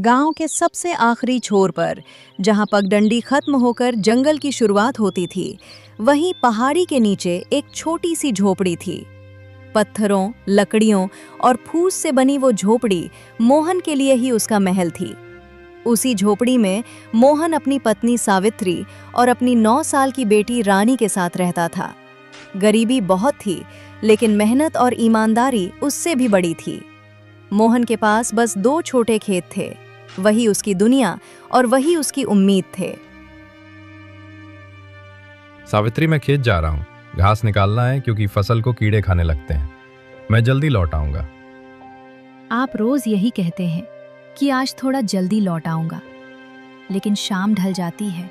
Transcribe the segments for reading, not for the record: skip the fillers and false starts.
गांव के सबसे आखिरी छोर पर, जहां पगडंडी खत्म होकर जंगल की शुरुआत होती थी, वहीं पहाड़ी के नीचे एक छोटी सी झोपड़ी थी। पत्थरों, लकड़ियों और फूस से बनी वो झोपड़ी मोहन के लिए ही उसका महल थी। उसी झोपड़ी में मोहन अपनी पत्नी सावित्री और अपनी 9 साल की बेटी रानी के साथ रहता था। गरीबी बहुत थी, लेकिन मेहनत और ईमानदारी उससे भी बड़ी थी। मोहन के पास बस 2 छोटे खेत थे, वही उसकी दुनिया और वही उसकी उम्मीद थे। सावित्री, मैं खेत जा रहा हूँ। घास निकालना है क्योंकि फसल को कीड़े खाने लगते हैं। मैं जल्दी लौट आऊंगा। आप रोज यही कहते हैं कि आज थोड़ा जल्दी लौट आऊंगा, लेकिन शाम ढल जाती है,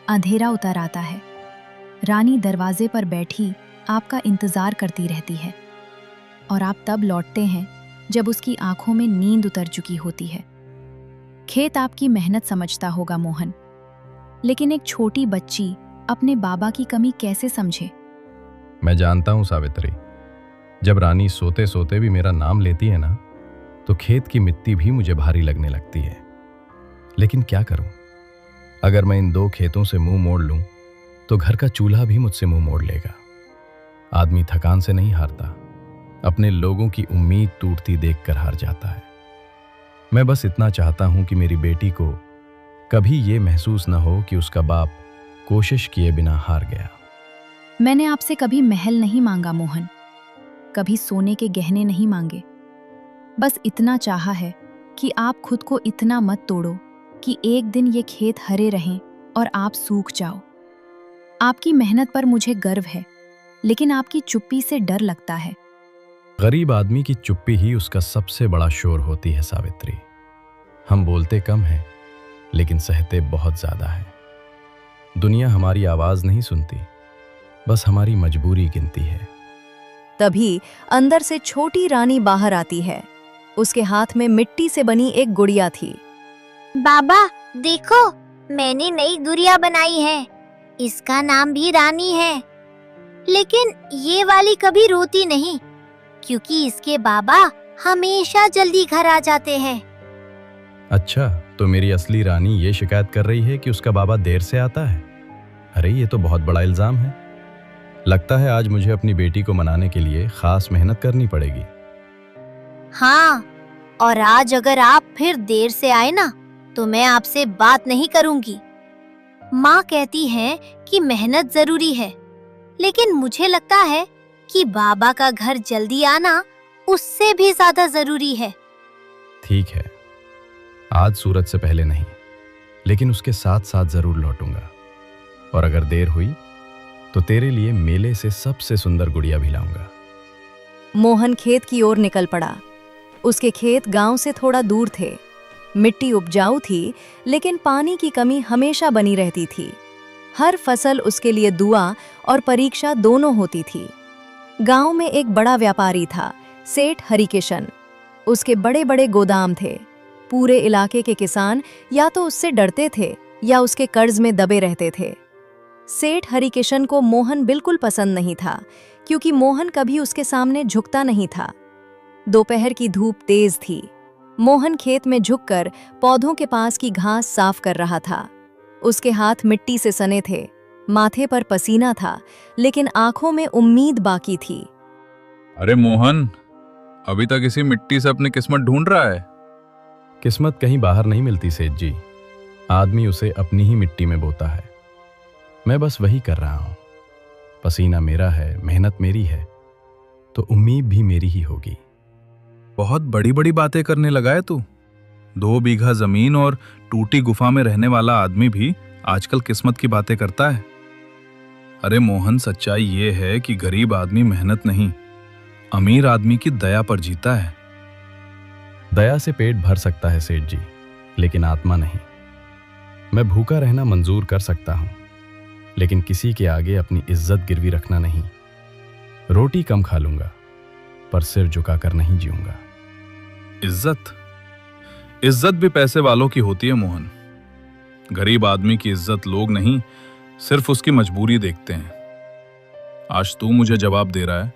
अंधेरा उतर आता है। रानी दरवाजे पर बैठी आपका इंतजार करती रहती है और आप तब लौटते हैं जब उसकी आंखों में नींद उतर चुकी होती है। खेत आपकी मेहनत समझता होगा मोहन, लेकिन एक छोटी बच्ची अपने बाबा की कमी कैसे समझे? मैं जानता हूँ सावित्री, जब रानी सोते सोते भी मेरा नाम लेती है ना, तो खेत की मिट्टी भी मुझे भारी लगने लगती है। लेकिन क्या करूं? अगर मैं इन 2 खेतों से मुंह मोड़ लूं, तो घर का चूल्हा भी मुझसे मुंह मोड़ लेगा। आदमी थकान से नहीं हारता, अपने लोगों की उम्मीद टूटती देखकर हार जाता है। मैं बस इतना चाहता हूं कि मेरी बेटी को कभी ये महसूस न हो कि उसका बाप कोशिश किए बिना हार गया। मैंने आपसे कभी महल नहीं मांगा मोहन, कभी सोने के गहने नहीं मांगे। बस इतना चाहा है कि आप खुद को इतना मत तोड़ो कि एक दिन ये खेत हरे रहें और आप सूख जाओ। आपकी मेहनत पर मुझे गर्व है, लेकिन आपकी चुप्पी से डर लगता है। गरीब आदमी की चुप्पी ही उसका सबसे बड़ा शोर होती है सावित्री। हम बोलते कम हैं, लेकिन सहते बहुत ज्यादा है। दुनिया हमारी आवाज नहीं सुनती, बस हमारी मजबूरी गिनती है। तभी अंदर से छोटी रानी बाहर आती है। उसके हाथ में मिट्टी से बनी एक गुड़िया थी। बाबा देखो, मैंने नई गुड़िया बनाई है। इसका नाम भी रानी है। लेकिन ये वाली कभी रोती नहीं, क्योंकि इसके बाबा हमेशा जल्दी घर आ जाते हैं। अच्छा, तो मेरी असली रानी ये शिकायत कर रही है कि उसका बाबा देर से आता है। अरे ये तो बहुत बड़ा इल्जाम है। लगता है आज मुझे अपनी बेटी को मनाने के लिए खास मेहनत करनी पड़ेगी। हाँ, और आज अगर आप फिर देर से आए ना, तो मैं आपसे बात नहीं करूंगी। माँ कहती है कि मेहनत जरूरी है, लेकिन मुझे लगता है कि बाबा का घर जल्दी आना उससे भी ज्यादा जरूरी है। ठीक है, आज सूरज से पहले नहीं, लेकिन उसके साथ साथ जरूर लौटूंगा। और अगर देर हुई तो तेरे लिए मेले से सबसे सुंदर गुड़िया भी लाऊंगा। मोहन खेत की ओर निकल पड़ा। उसके खेत गांव से थोड़ा दूर थे। मिट्टी उपजाऊ थी, लेकिन पानी की कमी हमेशा बनी रहती थी। हर फसल उसके लिए दुआ और परीक्षा दोनों होती थी। गांव में एक बड़ा व्यापारी था, सेठ हरिकिशन। उसके बड़े बड़े गोदाम थे। पूरे इलाके के किसान या तो उससे डरते थे या उसके कर्ज में दबे रहते थे। सेठ हरिकिशन को मोहन बिल्कुल पसंद नहीं था, क्योंकि मोहन कभी उसके सामने झुकता नहीं था। दोपहर की धूप तेज थी। मोहन खेत में झुककर पौधों के पास की घास साफ कर रहा था। उसके हाथ मिट्टी से सने थे, माथे पर पसीना था, लेकिन आंखों में उम्मीद बाकी थी। अरे मोहन, अभी तक इसी मिट्टी से अपनी किस्मत ढूंढ रहा है? किस्मत कहीं बाहर नहीं मिलती सेठ जी, आदमी उसे अपनी ही मिट्टी में बोता है। मैं बस वही कर रहा हूं। पसीना मेरा है, मेहनत मेरी है, तो उम्मीद भी मेरी ही होगी। बहुत बड़ी बड़ी बातें करने लगा है तू। 2 बीघा जमीन और टूटी गुफा में रहने वाला आदमी भी आजकल किस्मत की बातें करता है। अरे मोहन, सच्चाई ये है कि गरीब आदमी मेहनत नहीं, अमीर आदमी की दया पर जीता है। दया से पेट भर सकता है सेठ जी, लेकिन आत्मा नहीं। मैं भूखा रहना मंजूर कर सकता हूं, लेकिन किसी के आगे अपनी इज्जत गिरवी रखना नहीं। रोटी कम खा लूंगा, पर सिर झुकाकर नहीं जीऊंगा। इज्जत भी पैसे वालों की होती है मोहन। गरीब आदमी की इज्जत लोग नहीं, सिर्फ उसकी मजबूरी देखते हैं। आज तू मुझे जवाब दे रहा है,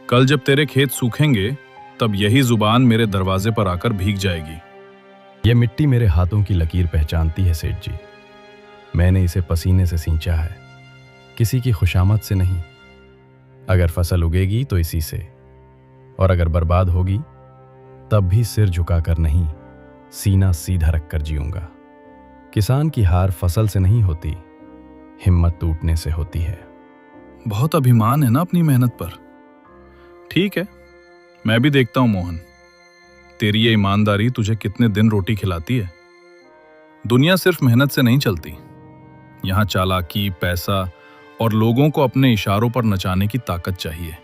कल जब तेरे खेत सूखेंगे, तब यही जुबान मेरे दरवाजे पर आकर भीग जाएगी। यह मिट्टी मेरे हाथों की लकीर पहचानती है सेठ जी। मैंने इसे पसीने से सींचा है, किसी की खुशामद से नहीं। अगर फसल उगेगी तो इसी से, और अगर बर्बाद होगी तब भी सिर झुकाकर नहीं, सीना सीधा रखकर जीऊंगा। किसान की हार फसल से नहीं होती, हिम्मत टूटने से होती है। बहुत अभिमान है ना अपनी मेहनत पर। ठीक है, मैं भी देखता हूं मोहन, तेरी ये ईमानदारी तुझे कितने दिन रोटी खिलाती है। दुनिया सिर्फ मेहनत से नहीं चलती, यहां चालाकी, पैसा और लोगों को अपने इशारों पर नचाने की ताकत चाहिए।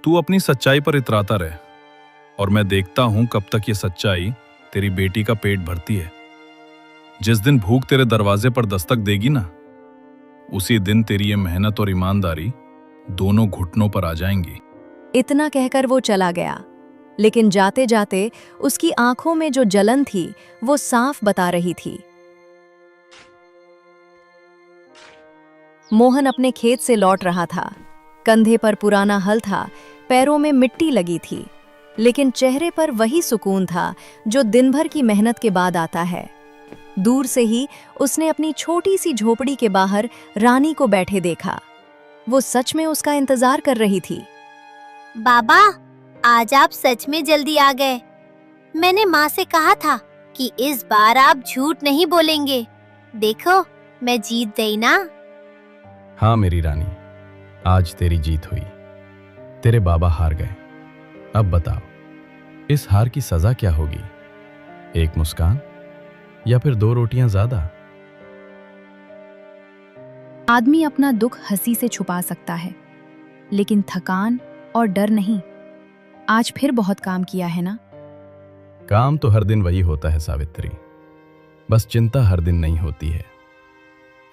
तू अपनी सच्चाई पर इतराता रह, और मैं देखता हूं कब तक ये सच्चाई तेरी बेटी का पेट भरती है। जिस दिन भूख तेरे दरवाजे पर दस्तक देगी ना, उसी दिन तेरी ये मेहनत और ईमानदारी दोनों घुटनों पर आ जाएंगी। इतना कहकर वो चला गया, लेकिन जाते जाते उसकी आंखों में जो जलन थी वो साफ बता रही थी। मोहन अपने खेत से लौट रहा था। कंधे पर पुराना हल था, पैरों में मिट्टी लगी थी, लेकिन चेहरे पर वही सुकून था जो दिन भर की मेहनत के बाद आता है। दूर से ही उसने अपनी छोटी सी झोपड़ी के बाहर रानी को बैठे देखा। वो सच में उसका इंतजार कर रही थी। बाबा, आज आप सच में जल्दी आ गए। मैंने माँ से कहा था कि इस बार आप झूठ नहीं बोलेंगे। देखो, मैं जीत गई ना। हाँ मेरी रानी, आज तेरी जीत हुई। तेरे बाबा हार गए। अब बताओ, इस हार की सजा क्या होगी? एक मुस्कान या फिर 2 रोटियां ज्यादा? आदमी अपना दुख हंसी से छुपा सकता है, लेकिन थकान और डर नहीं। आज फिर बहुत काम किया है ना? काम तो हर दिन वही होता है सावित्री, बस चिंता हर दिन नहीं होती है।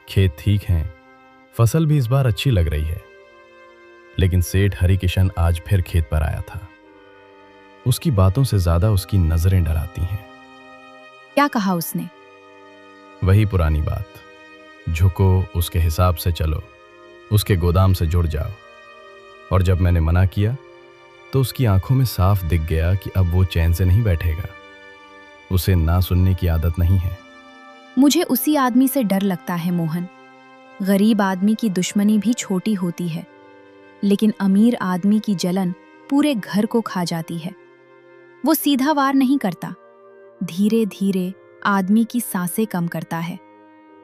खेत ठीक हैं, फसल भी इस बार अच्छी लग रही है, लेकिन सेठ हरिकिशन आज फिर खेत पर आया था। उसकी बातों से ज्यादा उसकी नजरें डराती हैं। क्या कहा उसने? वही पुरानी बात, झुको, उसके हिसाब से चलो, उसके गोदाम से जुड़ जाओ। और जब मैंने मना किया तो उसकी आंखों में साफ दिख गया कि अब वो चैन से नहीं बैठेगा। उसे ना सुनने की आदत नहीं है। मुझे उसी आदमी से डर लगता है मोहन। गरीब आदमी की दुश्मनी भी छोटी होती है, लेकिन अमीर आदमी की जलन पूरे घर को खा जाती है। वो सीधा वार नहीं करता, धीरे धीरे आदमी की सांसें कम करता है।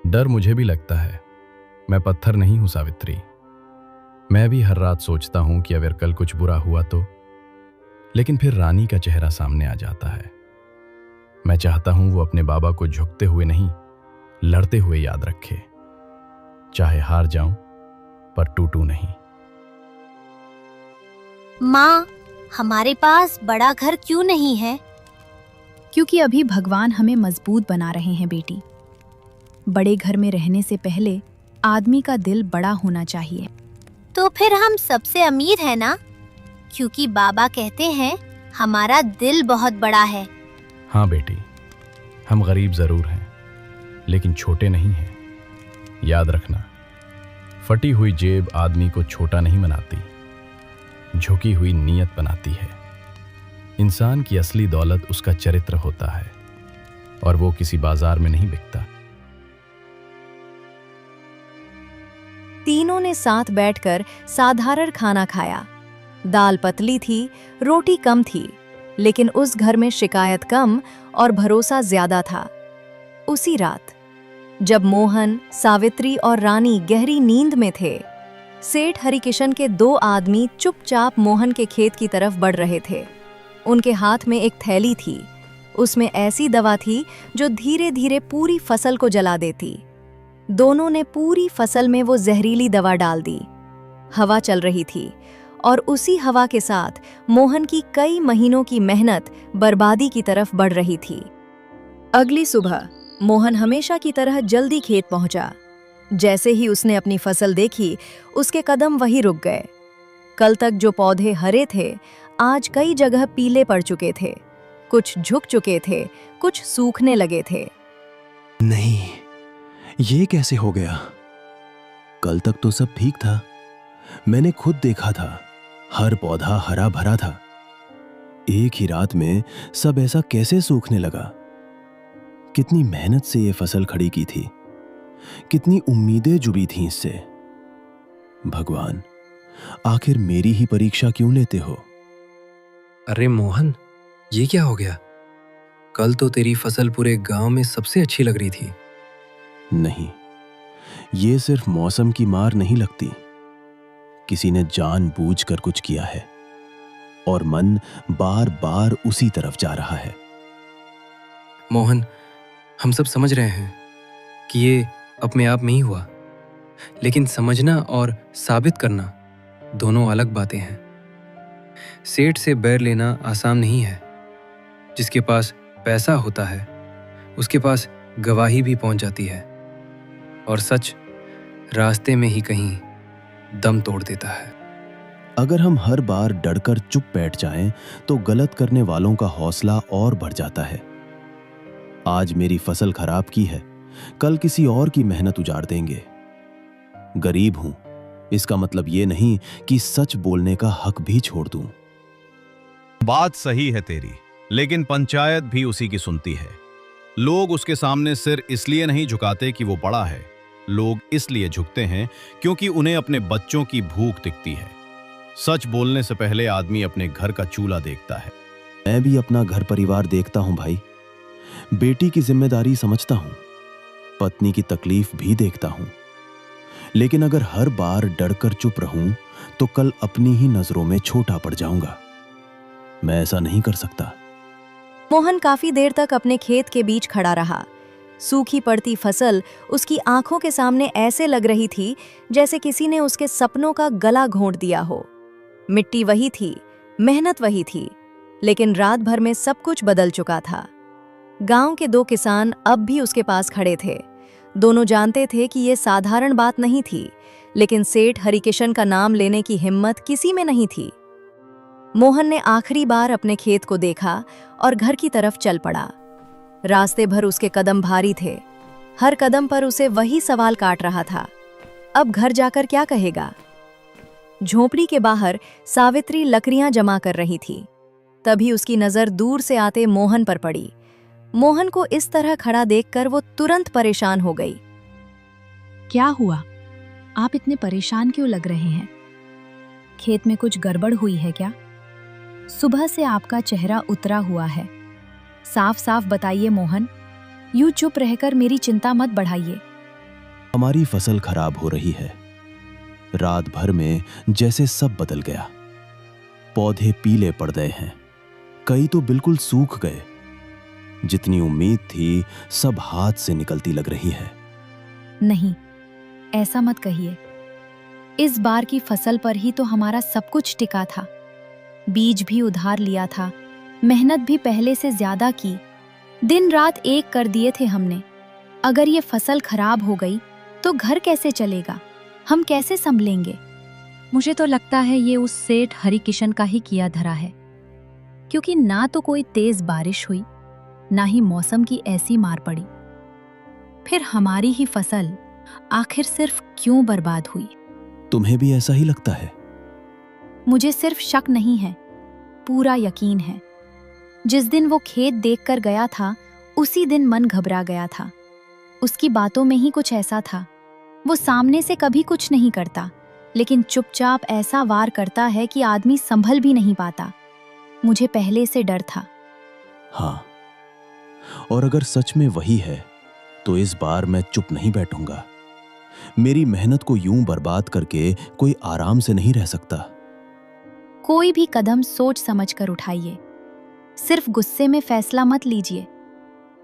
डर मुझे भी लगता है। मैं पत्थर नहीं हूं सावित्री। मैं भी हर रात सोचता हूं कि अगर कल कुछ बुरा हुआ तो, लेकिन फिर रानी का चेहरा सामने आ जाता है। मैं चाहता हूं वो अपने बाबा को झुकते हुए नहीं, लड़ते हुए याद रखे। चाहे हार जाऊं, पर टूटू नहीं। माँ, हमारे पास बड़ा घर क्यों नहीं है? क्योंकि अभी भगवान हमें मजबूत बना रहे हैं बेटी। बड़े घर में रहने से पहले आदमी का दिल बड़ा होना चाहिए। तो फिर हम सबसे अमीर है ना? क्योंकि बाबा कहते हैं हमारा दिल बहुत बड़ा है। हाँ बेटी, हम गरीब जरूर हैं, लेकिन छोटे नहीं हैं। याद रखना, फटी हुई जेब आदमी को छोटा नहीं बनाती, झुकी हुई नीयत बनाती है। इंसान की असली दौलत उसका चरित्र होता है, और वो किसी बाजार में नहीं बिकता। तीनों ने साथ बैठकर साधारण खाना खाया। दाल पतली थी, रोटी कम थी, लेकिन उस घर में शिकायत कम और भरोसा ज्यादा था। उसी रात जब मोहन, सावित्री और रानी गहरी नींद में थे, सेठ हरिकिशन के 2 आदमी चुपचाप मोहन के खेत की तरफ बढ़ रहे थे। उनके हाथ में एक थैली थी। उसमें ऐसी दवा थी जो धीरे धीरे पूरी फसल को जला देती। दोनों ने पूरी फसल में वो जहरीली दवा डाल दी। हवा चल रही थी, और उसी हवा के साथ मोहन की कई महीनों की मेहनत बर्बादी की तरफ बढ़ रही थी। अगली सुबह मोहन हमेशा की तरह जल्दी खेत पहुंचा। जैसे ही उसने अपनी फसल देखी, उसके कदम वहीं रुक गए। कल तक जो पौधे हरे थे, आज कई जगह पीले पड़ चुके थे। कुछ झुक चुके थे, कुछ सूखने लगे थे। नहीं, ये कैसे हो गया? कल तक तो सब ठीक था। मैंने खुद देखा था, हर पौधा हरा भरा था। एक ही रात में सब ऐसा कैसे सूखने लगा? कितनी मेहनत से ये फसल खड़ी की थी, कितनी उम्मीदें जुड़ी थीं इससे। भगवान, आखिर मेरी ही परीक्षा क्यों लेते हो? अरे मोहन, ये क्या हो गया? कल तो तेरी फसल पूरे गांव में सबसे अच्छी लग रही थी। नहीं, ये सिर्फ मौसम की मार नहीं लगती। किसी ने जानबूझकर कुछ किया है और मन बार बार उसी तरफ जा रहा है। मोहन, हम सब समझ रहे हैं कि ये अपने आप में ही हुआ, लेकिन समझना और साबित करना दोनों अलग बातें हैं। सेठ से बैर लेना आसान नहीं है। जिसके पास पैसा होता है उसके पास गवाही भी पहुंच जाती है, और सच रास्ते में ही कहीं दम तोड़ देता है। अगर हम हर बार डरकर चुप बैठ जाएं, तो गलत करने वालों का हौसला और बढ़ जाता है। आज मेरी फसल खराब की है, कल किसी और की मेहनत उजाड़ देंगे। गरीब हूं, इसका मतलब ये नहीं कि सच बोलने का हक भी छोड़ दूं। बात सही है तेरी, लेकिन पंचायत भी उसी की सुनती है। लोग उसके सामने सिर इसलिए नहीं झुकाते कि वो बड़ा है, लोग इसलिए झुकते हैं क्योंकि उन्हें अपने बच्चों की भूख दिखती है। सच बोलने से पहले आदमी अपने घर का चूल्हा देखता है। मैं भी अपना घर परिवार देखता हूं भाई, बेटी की जिम्मेदारी समझता हूं, पत्नी की तकलीफ भी देखता हूं। लेकिन अगर हर बार डरकर चुप रहूं तो कल अपनी ही नजरों में छोटा पड़ जाऊंगा। मैं ऐसा नहीं कर सकता। मोहन काफी देर तक अपने खेत के बीच खड़ा रहा। सूखी पड़ती फसल उसकी आंखों के सामने ऐसे लग रही थी जैसे किसी ने उसके सपनों का गला घोंट दिया हो। मिट्टी वही थी, मेहनत वही थी, लेकिन रात भर में सब कुछ बदल चुका था। गांव के दो किसान अब भी उसके पास खड़े थे। दोनों जानते थे कि यह साधारण बात नहीं थी, लेकिन सेठ हरिकिशन का नाम लेने की हिम्मत किसी में नहीं थी। मोहन ने आखिरी बार अपने खेत को देखा और घर की तरफ चल पड़ा। रास्ते भर उसके कदम भारी थे। हर कदम पर उसे वही सवाल काट रहा था, अब घर जाकर क्या कहेगा? झोपड़ी के बाहर सावित्री लकड़ियां जमा कर रही थी। तभी उसकी नजर दूर से आते मोहन पर पड़ी। मोहन को इस तरह खड़ा देखकर वो तुरंत परेशान हो गई। क्या हुआ? आप इतने परेशान क्यों लग रहे हैं? खेत में कुछ गड़बड़ हुई है क्या? सुबह से आपका चेहरा उतरा हुआ है। साफ साफ बताइए मोहन, यूं चुप रहकर मेरी चिंता मत बढ़ाइए। हमारी फसल खराब हो रही है। रात भर में जैसे सब बदल गया। पौधे पीले पड़ गए हैं, कई तो बिल्कुल सूख गए। जितनी उम्मीद थी सब हाथ से निकलती लग रही है। नहीं, ऐसा मत कहिए। इस बार की फसल पर ही तो हमारा सब कुछ टिका था। बीज भी उधार लिया था, मेहनत भी पहले से ज्यादा की, दिन रात एक कर दिए थे हमने। अगर ये फसल खराब हो गई तो घर कैसे चलेगा? हम कैसे संभलेंगे? मुझे तो लगता है ये उस सेठ हरिकिशन का ही किया धरा है, क्योंकि ना तो कोई तेज बारिश हुई, ना ही मौसम की ऐसी मार पड़ी। फिर हमारी ही फसल आखिर सिर्फ क्यों बर्बाद हुई? तुम्हें भी ऐसा ही लगता है? मुझे सिर्फ शक नहीं है, पूरा यकीन है। जिस दिन वो खेत देखकर गया था, उसी दिन मन घबरा गया था। उसकी बातों में ही कुछ ऐसा था। वो सामने से कभी कुछ नहीं करता, लेकिन चुपचाप ऐसा वार करता है कि आदमी संभल भी नहीं पाता। मुझे पहले से डर था। हाँ, और अगर सच में वही है तो इस बार मैं चुप नहीं बैठूंगा। मेरी मेहनत को यूं बर्बाद करके कोई आराम से नहीं रह सकता। कोई भी कदम सोच समझ कर उठाइए, सिर्फ गुस्से में फैसला मत लीजिए।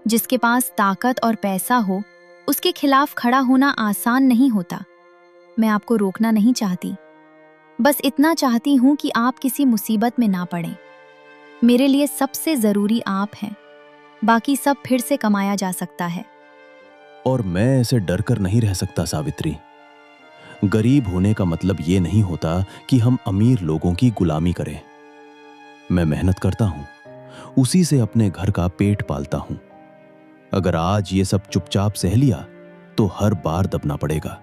जिसके पास ताकत और पैसा हो, उसके खिलाफ खड़ा होना आसान नहीं होता। मैं आपको रोकना नहीं चाहती, बस इतना चाहती हूं कि आप किसी मुसीबत में ना पड़ें। मेरे लिए सबसे जरूरी आप हैं, बाकी सब फिर से कमाया जा सकता है। और मैं ऐसे डर कर नहीं रह सकता सावित्री। गरीब होने का मतलब ये नहीं होता कि हम अमीर लोगों की गुलामी करें। मैं मेहनत करता हूं, उसी से अपने घर का पेट पालता हूं। अगर आज ये सब चुपचाप सह लिया तो हर बार दबना पड़ेगा।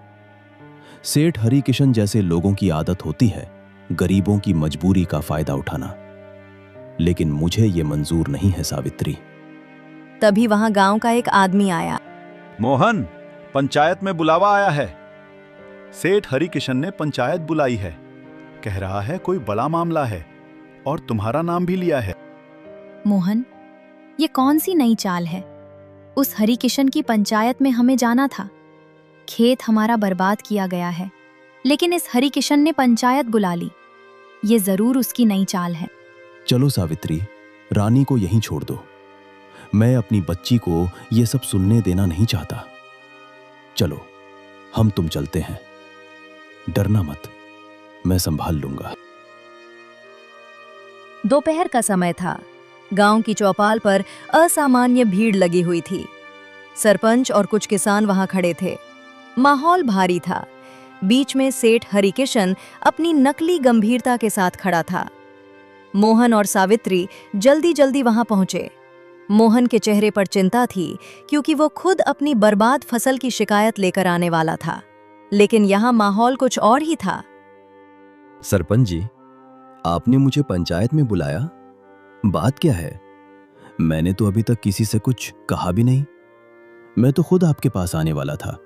सेठ हरिकिशन जैसे लोगों की आदत होती है गरीबों की मजबूरी का फायदा उठाना, लेकिन मुझे ये मंजूर नहीं है सावित्री। तभी वहां गांव का एक आदमी आया। मोहन, पंचायत में बुलावा आया है। सेठ हरिकिशन ने पंचायत बुलाई है। कह रहा है कोई बड़ा मामला है और तुम्हारा नाम भी लिया है। मोहन, ये कौन सी नई चाल है? उस हरिकिशन की पंचायत में हमें जाना था। खेत हमारा बर्बाद किया गया है, लेकिन इस हरिकिशन ने पंचायत बुला ली। ये जरूर उसकी नई चाल है। चलो सावित्री, रानी को यहीं छोड़ दो। मैं अपनी बच्ची को ये सब सुनने देना नहीं चाहता। चलो, हम तुम चलते हैं। डरना मत, मैं संभाल लूंगा। दोपहर का समय था। गांव की चौपाल पर असामान्य भीड़ लगी हुई थी। सरपंच और कुछ किसान वहां खड़े थे। माहौल भारी था। बीच में सेठ हरिकिशन अपनी नकली गंभीरता के साथ खड़ा था। मोहन और सावित्री जल्दी जल्दी वहां पहुंचे। मोहन के चेहरे पर चिंता थी, क्योंकि वो खुद अपनी बर्बाद फसल की शिकायत लेकर आने वाला था। लेकिन यहां माहौल कुछ और ही था। सरपंच जी, आपने मुझे पंचायत में बुलाया। बात क्या है? मैंने तो अभी तक किसी से कुछ कहा भी नहीं। मैं तो खुद आपके पास आने वाला था।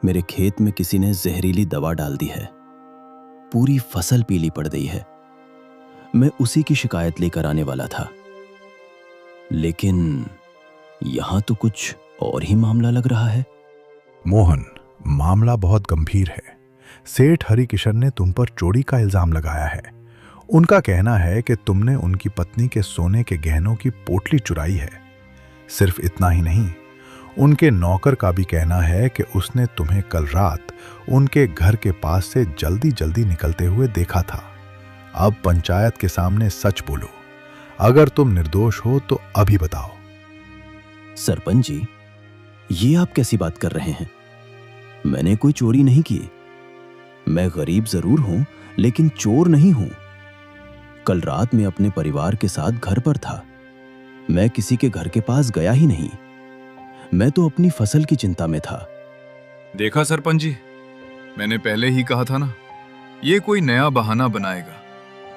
मेरे खेत में किसी ने जहरीली दवा डाल दी है। पूरी फसल पीली पड़ गई है। मैं उसी की शिकायत लेकर आने वाला था, लेकिन यहां तो कुछ और ही मामला लग रहा है। मोहन, मामला बहुत गंभीर है। सेठ हरिकिशन ने तुम पर चोरी का इल्जाम लगाया है। उनका कहना है कि तुमने उनकी पत्नी के सोने के गहनों की पोटली चुराई है। सिर्फ इतना ही नहीं, उनके नौकर का भी कहना है कि उसने तुम्हें कल रात उनके घर के पास से जल्दी जल्दी निकलते हुए देखा था। अब पंचायत के सामने सच बोलो। अगर तुम निर्दोष हो तो अभी बताओ। सरपंच जी, ये आप कैसी बात कर रहे हैं? मैंने कोई चोरी नहीं की। मैं गरीब जरूर हूं, लेकिन चोर नहीं हूं। कल रात मैं अपने परिवार के साथ घर पर था। मैं किसी के घर के पास गया ही नहीं। मैं तो अपनी फसल की चिंता में था। देखा सरपंच जी, मैंने पहले ही कहा था ना, ये कोई नया बहाना बनाएगा।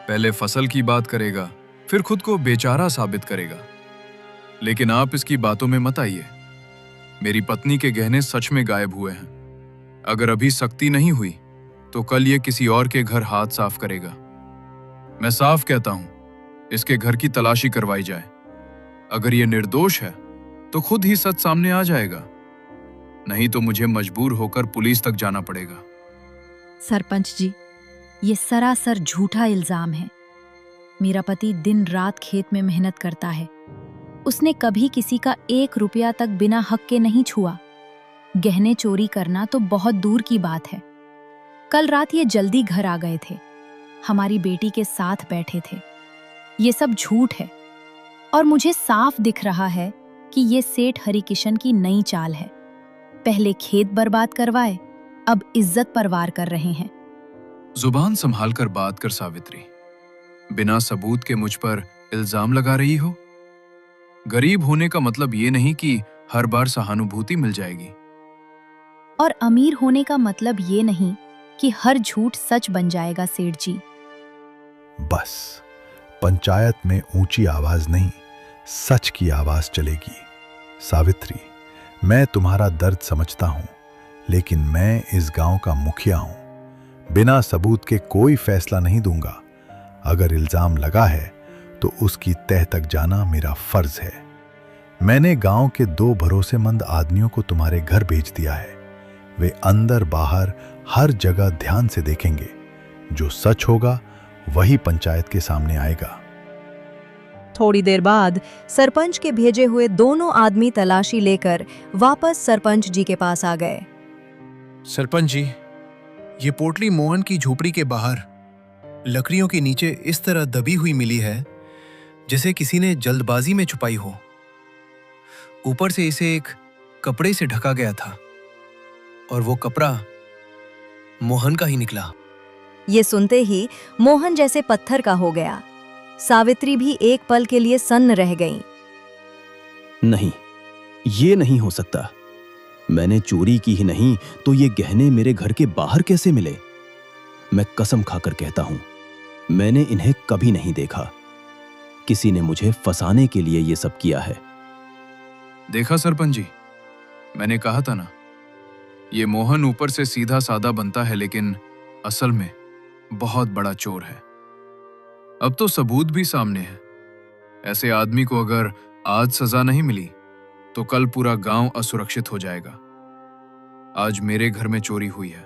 पहले फसल की बात करेगा, फिर खुद को बेचारा साबित करेगा। लेकिन आप इसकी बातों में मत आइए। मेरी पत्नी के गहने सच में गायब हुए हैं। अगर अभी सख्ती नहीं हुई तो कल ये किसी और के घर हाथ साफ करेगा। मैं साफ कहता हूं, इसके घर की तलाशी करवाई जाए। अगर ये निर्दोष है तो खुद ही सच सामने आ जाएगा, नहीं तो मुझे मजबूर होकर पुलिस तक जाना पड़ेगा। सरपंच जी, ये सरासर झूठा इल्जाम है। मेरा पति दिन रात खेत में मेहनत करता है। उसने कभी किसी का 1 रुपया तक बिना हक के नहीं छुआ। गहने चोरी करना तो बहुत दूर की बात है। कल रात ये जल्दी घर आ गए थे। हमारी बेटी के साथ बैठे थे। ये सब झूठ है और मुझे साफ दिख रहा है कि ये सेठ हरिकिशन की नई चाल है। पहले खेत बर्बाद करवाए, अब इज्जत परवार कर रहे हैं। जुबान संभाल कर बात कर सावित्री। बिना सबूत के मुझ पर इल्जाम लगा रही हो। गरीब होने का मतलब ये नहीं कि हर बार सहानुभूति मिल जाएगी। और अमीर होने का मतलब ये नहीं कि हर झूठ सच बन जाएगा सेठ जी। बस, पंचायत में ऊंची आवाज नहीं, सच की आवाज चलेगी। सावित्री, मैं तुम्हारा दर्द समझता हूं, लेकिन मैं इस गांव का मुखिया हूं। बिना सबूत के कोई फैसला नहीं दूंगा। अगर इल्जाम लगा है तो उसकी तह तक जाना मेरा फर्ज है। मैंने गांव के 2 भरोसेमंद आदमियों को तुम्हारे घर भेज दिया है। वे अंदर बाहर हर जगह ध्यान से देखेंगे। जो सच होगा वही पंचायत के सामने आएगा। थोड़ी देर बाद सरपंच के भेजे हुए दोनों आदमी तलाशी लेकर वापस सरपंच जी के पास आ गए। सरपंच जी, ये पोटली मोहन की झोपड़ी के बाहर लकड़ियों के नीचे इस तरह दबी हुई मिली है, जैसे किसी ने जल्दबाजी में छुपाई हो। ऊपर से इसे एक कपड़े से ढका गया था और वो कपड़ा मोहन का ही निकला। ये सुनते ही मोहन जैसे पत्थर का हो गया। सावित्री भी एक पल के लिए सन्न रह गईं। नहीं, ये नहीं हो सकता। मैंने चोरी की ही नहीं तो ये गहने मेरे घर के बाहर कैसे मिले? मैं कसम खाकर कहता हूं, मैंने इन्हें कभी नहीं देखा। किसी ने मुझे फंसाने के लिए ये सब किया है। देखा सरपंच जी, मैंने कहा था ना, ये मोहन ऊपर से सीधा साधा बनता है लेकिन असल में बहुत बड़ा चोर है। अब तो सबूत भी सामने है। ऐसे आदमी को अगर आज सजा नहीं मिली तो कल पूरा गांव असुरक्षित हो जाएगा। आज मेरे घर में चोरी हुई है,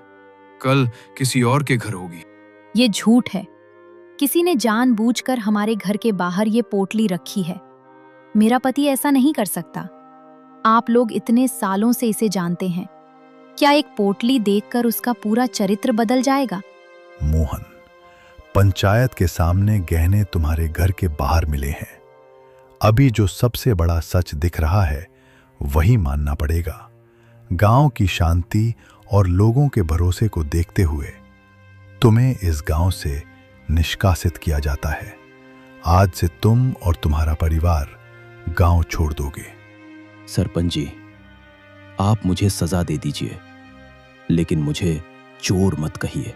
कल किसी और के घर होगी। ये झूठ है। किसी ने जानबूझकर हमारे घर के बाहर ये पोटली रखी है। मेरा पति ऐसा नहीं कर सकता। आप लोग इतने सालों से इसे जानते हैं। क्या एक पोटली देखकर उसका पूरा चरित्र बदल जाएगा? मोहन, पंचायत के सामने गहने तुम्हारे घर के बाहर मिले हैं। अभी जो सबसे बड़ा सच दिख रहा है वही मानना पड़ेगा। गांव की शांति और लोगों के भरोसे को देखते हुए तुम्हें इस गांव से निष्कासित किया जाता है। आज से तुम और तुम्हारा परिवार गांव छोड़ दोगे। सरपंच जी, आप मुझे सजा दे दीजिए, लेकिन मुझे चोर मत कहिए।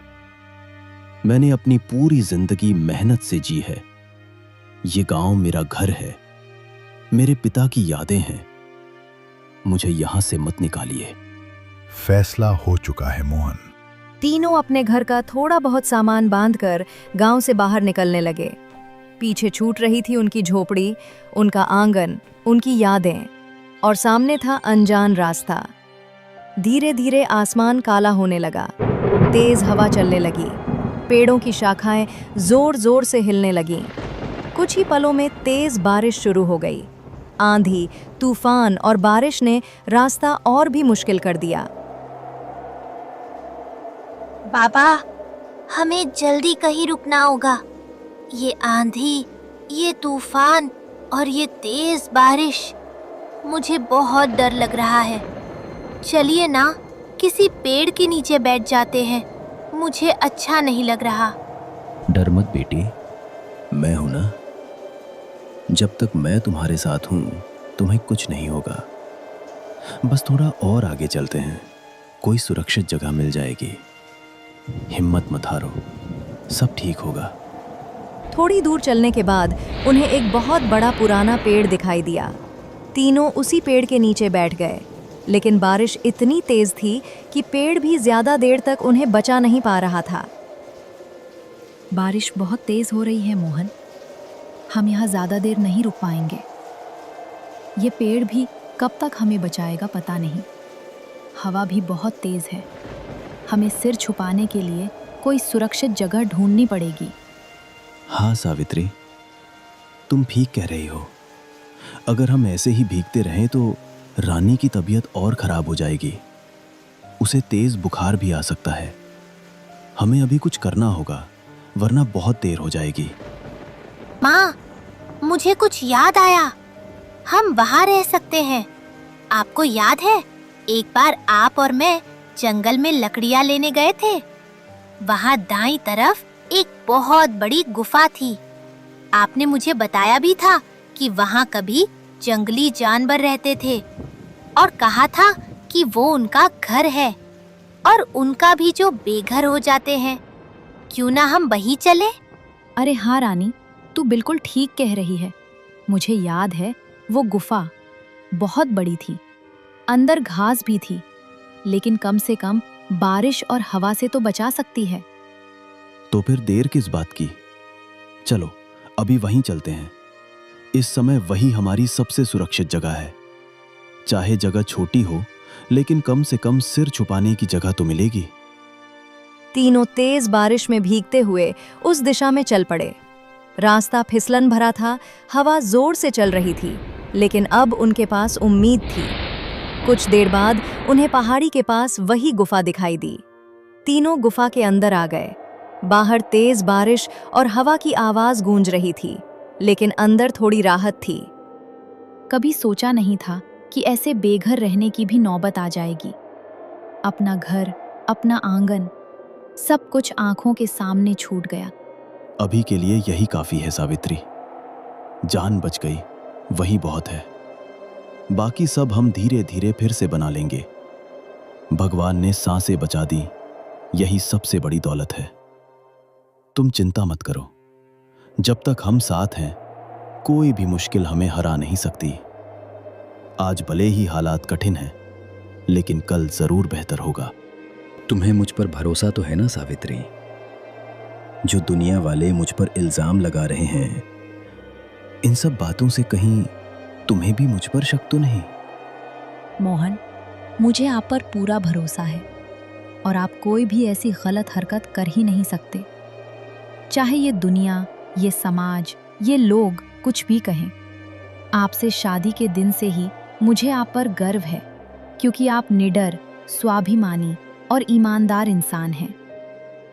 मैंने अपनी पूरी जिंदगी मेहनत से जी है। ये गांव मेरा घर है, मेरे पिता की यादें हैं। मुझे यहां से मत निकालिए। फैसला हो चुका है मोहन। तीनों अपने घर का थोड़ा बहुत सामान बांधकर गांव से बाहर निकलने लगे। पीछे छूट रही थी उनकी झोपड़ी, उनका आंगन, उनकी यादें, और सामने था अनजान रास्ता। धीरे धीरे आसमान काला होने लगा, तेज हवा चलने लगी, पेड़ों की शाखाएं जोर जोर से हिलने लगीं। कुछ ही पलों में तेज बारिश शुरू हो गई। आंधी, तूफान और बारिश ने रास्ता और भी मुश्किल कर दिया। बाबा, हमें जल्दी कहीं रुकना होगा। ये आंधी, ये तूफान और ये तेज बारिश, मुझे बहुत डर लग रहा है। चलिए ना, किसी पेड़ के नीचे बैठ जाते हैं। मुझे अच्छा नहीं लग रहा। डर मत बेटी, मैं हूं ना। जब तक मैं तुम्हारे साथ हूं तुम्हें कुछ नहीं होगा। बस थोड़ा और आगे चलते हैं, कोई सुरक्षित जगह मिल जाएगी। हिम्मत मत हारो, सब ठीक होगा। थोड़ी दूर चलने के बाद उन्हें एक बहुत बड़ा पुराना पेड़ दिखाई दिया। तीनों उसी पेड़ के नीचे बैठ गए, लेकिन बारिश इतनी तेज थी कि पेड़ भी ज्यादा देर तक उन्हें बचा नहीं पा रहा था। बारिश बहुत तेज हो रही है मोहन, हम यहाँ ज्यादा देर नहीं रुक पाएंगे। ये पेड़ भी कब तक हमें बचाएगा पता नहीं। हवा भी बहुत तेज है। हमें सिर छुपाने के लिए कोई सुरक्षित जगह ढूंढनी पड़ेगी। हाँ सावित्री, तुम ठीक कह रही हो। अगर हम ऐसे ही भीगते रहें तो रानी की तबीयत और खराब हो जाएगी। उसे तेज बुखार भी आ सकता है। हमें अभी कुछ करना होगा, वरना बहुत देर हो जाएगी। माँ, मुझे कुछ याद आया। हम वहाँ रह सकते हैं। आपको याद है, एक बार आप और मैं जंगल में लकड़ियाँ लेने गए थे। वहाँ दाईं तरफ एक बहुत बड़ी गुफा थी। आपने मुझे बताया भी था कि वहाँ कभी जंगली जानवर रहते थे और कहा था कि वो उनका घर है और उनका भी जो बेघर हो जाते हैं। क्यों ना हम वहीं चले? अरे हाँ रानी, तू बिल्कुल ठीक कह रही है। मुझे याद है, वो गुफा बहुत बड़ी थी, अंदर घास भी थी, लेकिन कम से कम बारिश और हवा से तो बचा सकती है। तो फिर देर किस बात की? चलो अभी वहीं चलते हैं। इस समय वही हमारी सबसे सुरक्षित जगह है। चाहे जगह छोटी हो, लेकिन कम से कम सिर छुपाने की जगह तो मिलेगी। तीनों तेज बारिश में भीगते हुए उस दिशा में चल पड़े। रास्ता फिसलन भरा था, हवा जोर से चल रही थी, लेकिन अब उनके पास उम्मीद थी। कुछ देर बाद उन्हें पहाड़ी के पास वही गुफा दिखाई दी। तीनों गुफा के अंदर आ गए। बाहर तेज बारिश और हवा की आवाज गूंज रही थी, लेकिन अंदर थोड़ी राहत थी। कभी सोचा नहीं था कि ऐसे बेघर रहने की भी नौबत आ जाएगी। अपना घर, अपना आंगन, सब कुछ आंखों के सामने छूट गया। अभी के लिए यही काफी है सावित्री। जान बच गई, वही बहुत है। बाकी सब हम धीरे धीरे फिर से बना लेंगे। भगवान ने सांसें बचा दी, यही सबसे बड़ी दौलत है। तुम चिंता मत करो। जब तक हम साथ हैं, कोई भी मुश्किल हमें हरा नहीं सकती। आज भले ही हालात कठिन हैं, लेकिन कल जरूर बेहतर होगा। तुम्हें मुझ पर भरोसा तो है ना सावित्री? जो दुनिया वाले मुझ पर इल्जाम लगा रहे हैं, इन सब बातों से कहीं तुम्हें भी मुझ पर शक तो नहीं? मोहन, मुझे आप पर पूरा भरोसा है और आप कोई भी ऐसी गलत हरकत कर ही नहीं सकते। चाहे ये दुनिया, ये समाज, ये लोग कुछ भी कहें, आपसे शादी के दिन से ही मुझे आप पर गर्व है, क्योंकि आप निडर, स्वाभिमानी और ईमानदार इंसान हैं।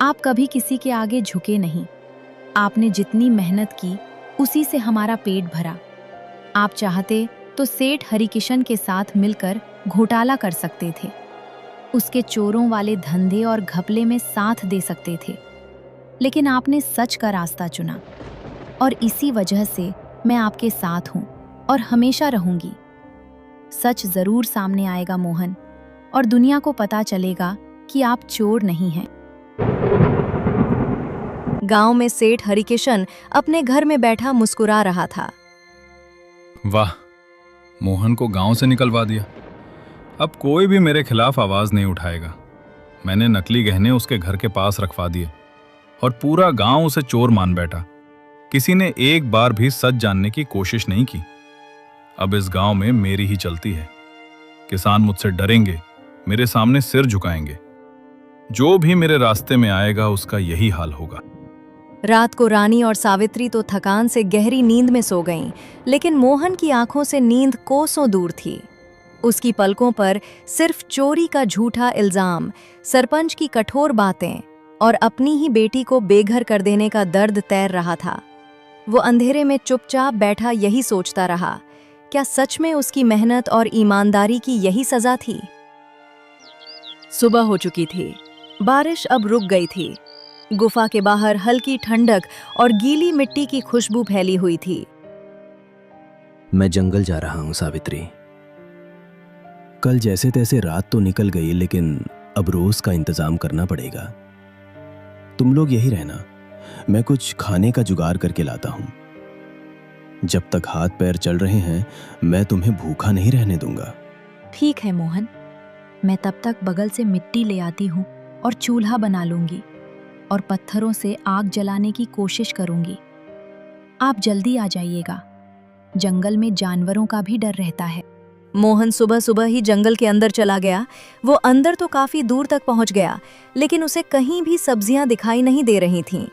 आप कभी किसी के आगे झुके नहीं। आपने जितनी मेहनत की उसी से हमारा पेट भरा। आप चाहते तो सेठ हरिकिशन के साथ मिलकर घोटाला कर सकते थे, उसके चोरों वाले धंधे और घपले में साथ दे सकते थे, लेकिन आपने सच का रास्ता चुना और इसी वजह से मैं आपके साथ हूं और हमेशा रहूंगी। सच जरूर सामने आएगा मोहन, और दुनिया को पता चलेगा कि आप चोर नहीं हैं। गांव में सेठ हरिकिशन अपने घर में बैठा मुस्कुरा रहा था। वाह, मोहन को गांव से निकलवा दिया। अब कोई भी मेरे खिलाफ आवाज नहीं उठाएगा। मैंने नकली गहने उसके घर के पास रखवा दिए और पूरा गांव उसे चोर मान बैठा। किसी ने एक बार भी सच जानने की कोशिश नहीं की। अब इस गांव में मेरी ही चलती है। किसान मुझसे डरेंगे, मेरे सामने सिर झुकाएंगे। जो भी मेरे रास्ते में आएगा उसका यही हाल होगा। रात को रानी और सावित्री तो थकान से गहरी नींद में सो गईं, लेकिन मोहन की आंखों से नींद कोसों दूर थी। उसकी पलकों पर सिर्फ चोरी का झूठा इल्जाम, सरपंच की कठोर बातें और अपनी ही बेटी को बेघर कर देने का दर्द तैर रहा था। वो अंधेरे में चुपचाप बैठा यही सोचता रहा, क्या सच में उसकी मेहनत और ईमानदारी की यही सजा थी? सुबह हो चुकी थी। बारिश अब रुक गई थी। गुफा के बाहर हल्की ठंडक और गीली मिट्टी की खुशबू फैली हुई थी। मैं जंगल जा रहा हूं सावित्री। कल जैसे तैसे रात तो निकल गई, लेकिन अब रोज का इंतजाम करना पड़ेगा। तुम लोग यही रहना, मैं कुछ खाने का जुगाड़ करके लाता हूं। जब तक हाथ पैर चल रहे हैं, मैं तुम्हें भूखा नहीं रहने दूंगा। ठीक है मोहन, मैं तब तक बगल से मिट्टी ले आती हूँ और चूल्हा बना लूंगी और पत्थरों से आग जलाने की कोशिश करूंगी। आप जल्दी आ जाइएगा, जंगल में जानवरों का भी डर रहता है। मोहन सुबह सुबह ही जंगल के अंदर चला गया। वो अंदर तो काफी दूर तक पहुंच गया, लेकिन उसे कहीं भी सब्जियां दिखाई नहीं दे रही थीं।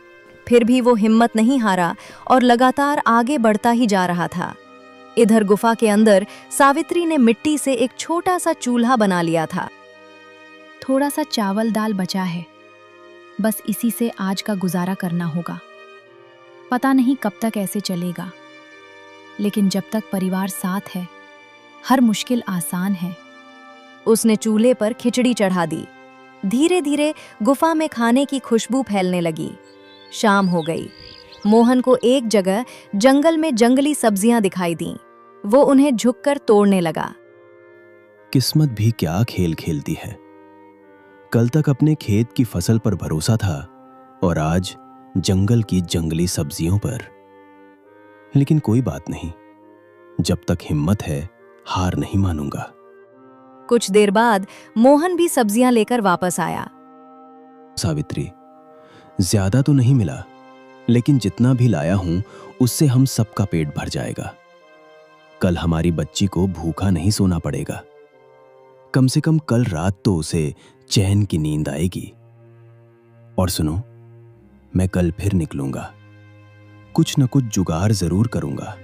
फिर भी वो हिम्मत नहीं हारा और लगातार आगे बढ़ता ही जा रहा था। इधर गुफा के अंदर सावित्री ने मिट्टी से एक छोटा सा चूल्हा बना लिया था। थोड़ा सा चावल दाल बचा है, बस इसी से आज का गुजारा करना होगा। पता नहीं कब तक ऐसे चलेगा, लेकिन जब तक परिवार साथ है, हर मुश्किल आसान है। उसने चूल्हे पर खिचड़ी चढ़ा दी। धीरे धीरे गुफा में खाने की खुशबू फैलने लगी। शाम हो गई। मोहन को एक जगह जंगल में जंगली सब्जियां दिखाई दीं। वो उन्हें झुककर तोड़ने लगा। किस्मत भी क्या खेल खेलती है। कल तक अपने खेत की फसल पर भरोसा था और आज जंगल की जंगली सब्जियों पर। लेकिन कोई बात नहीं, जब तक हिम्मत है हार नहीं मानूंगा। कुछ देर बाद मोहन भी सब्जियां लेकर वापस आया। सावित्री, ज्यादा तो नहीं मिला, लेकिन जितना भी लाया हूं उससे हम सबका पेट भर जाएगा। कल हमारी बच्ची को भूखा नहीं सोना पड़ेगा। कम से कम कल रात तो उसे चैन की नींद आएगी। और सुनो, मैं कल फिर निकलूंगा। कुछ न कुछ जुगाड़ जरूर करूंगा।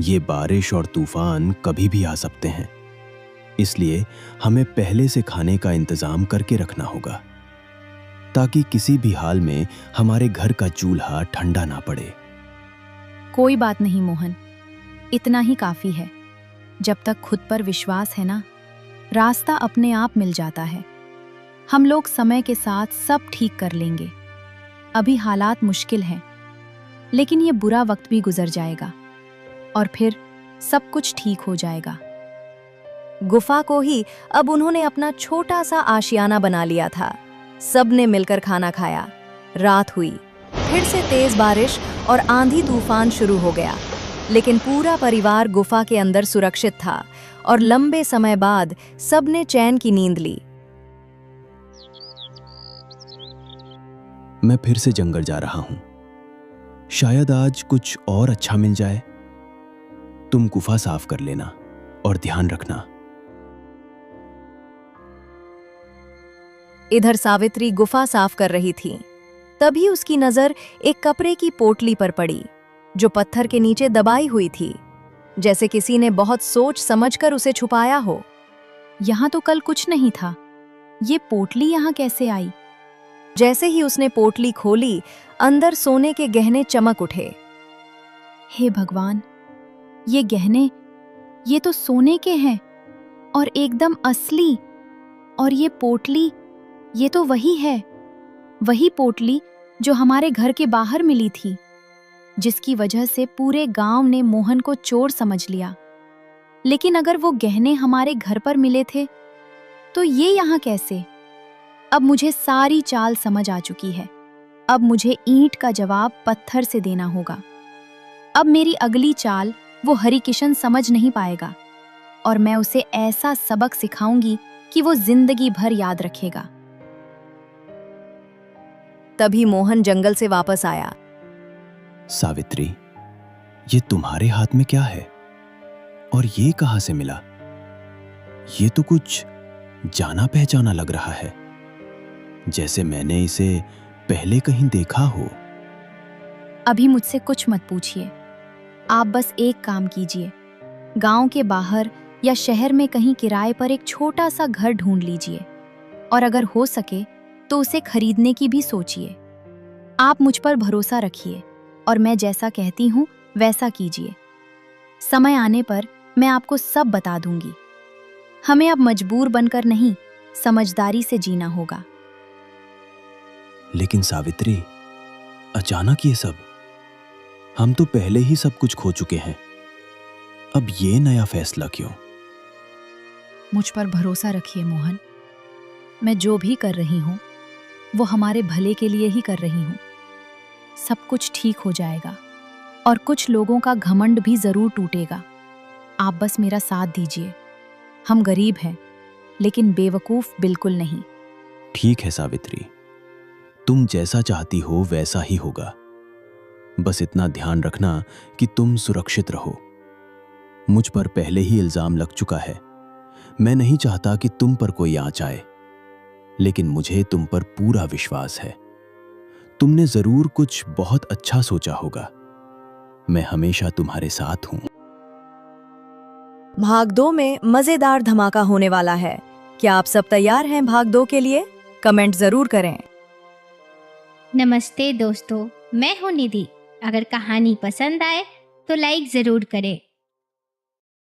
ये बारिश और तूफान कभी भी आ सकते हैं, इसलिए हमें पहले से खाने का इंतजाम करके रखना होगा, ताकि किसी भी हाल में हमारे घर का चूल्हा ठंडा ना पड़े। कोई बात नहीं मोहन, इतना ही काफी है। जब तक खुद पर विश्वास है ना, रास्ता अपने आप मिल जाता है। हम लोग समय के साथ सब ठीक कर लेंगे। अभी हालात मुश्किल हैं, लेकिन ये बुरा वक्त भी गुजर जाएगा और फिर सब कुछ ठीक हो जाएगा। गुफा को ही अब उन्होंने अपना छोटा सा आशियाना बना लिया था। सबने मिलकर खाना खाया। रात हुई। फिर से तेज बारिश और आंधी तूफान शुरू हो गया। लेकिन पूरा परिवार गुफा के अंदर सुरक्षित था और लंबे समय बाद सबने चैन की नींद ली। मैं फिर से जंगल जा रहा हूं। शायद आज कुछ और अच्छा मिल जाए। तुम गुफा साफ कर लेना और ध्यान रखना। इधर सावित्री गुफा साफ कर रही थी। तभी उसकी नजर एक कपड़े की पोटली पर पड़ी जो पत्थर के नीचे दबाई हुई थी, जैसे किसी ने बहुत सोच समझकर उसे छुपाया हो। यहाँ तो कल कुछ नहीं था, ये पोटली यहाँ कैसे आई? जैसे ही उसने पोटली खोली, अंदर सोने के गहने चमक उठे। हे भगवान, ये गहने, ये तो सोने के हैं और एकदम असली। और ये पोटली, ये तो वही है, वही पोटली जो हमारे घर के बाहर मिली थी, जिसकी वजह से पूरे गांव ने मोहन को चोर समझ लिया। लेकिन अगर वो गहने हमारे घर पर मिले थे तो ये यहाँ कैसे? अब मुझे सारी चाल समझ आ चुकी है। अब मुझे ईंट का जवाब पत्थर से देना होगा। अब मेरी अगली चाल वो हरिकिशन समझ नहीं पाएगा और मैं उसे ऐसा सबक सिखाऊंगी कि वो जिंदगी भर याद रखेगा। तभी मोहन जंगल से वापस आया। सावित्री, ये तुम्हारे हाथ में क्या है और ये कहां से मिला? ये तो कुछ जाना पहचाना लग रहा है, जैसे मैंने इसे पहले कहीं देखा हो। अभी मुझसे कुछ मत पूछिए। आप बस एक काम कीजिए, गांव के बाहर या शहर में कहीं किराए पर एक छोटा सा घर ढूंढ लीजिए और अगर हो सके तो उसे खरीदने की भी सोचिए। आप मुझ पर भरोसा रखिए और मैं जैसा कहती हूँ वैसा कीजिए। समय आने पर मैं आपको सब बता दूंगी। हमें अब मजबूर बनकर नहीं, समझदारी से जीना होगा। लेकिन सावित्री, अचानक ये सब? हम तो पहले ही सब कुछ खो चुके हैं। अब ये नया फैसला क्यों? मुझ पर भरोसा रखिए मोहन। मैं जो भी कर रही हूँ वो हमारे भले के लिए ही कर रही हूँ। सब कुछ ठीक हो जाएगा और कुछ लोगों का घमंड भी जरूर टूटेगा। आप बस मेरा साथ दीजिए। हम गरीब हैं लेकिन बेवकूफ बिल्कुल नहीं। ठीक है सावित्री, तुम जैसा चाहती हो वैसा ही होगा। बस इतना ध्यान रखना कि तुम सुरक्षित रहो। मुझ पर पहले ही इल्जाम लग चुका है। मैं नहीं चाहता कि तुम पर कोई आंच आए, लेकिन मुझे तुम पर पूरा विश्वास है। तुमने जरूर कुछ बहुत अच्छा सोचा होगा। मैं हमेशा तुम्हारे साथ हूं। भाग 2 में मजेदार धमाका होने वाला है। क्या आप सब तैयार हैं भाग 2 के लिए? कमेंट जरूर करें। नमस्ते दोस्तों, मैं हूँ निधि। अगर कहानी पसंद आए तो लाइक जरूर करें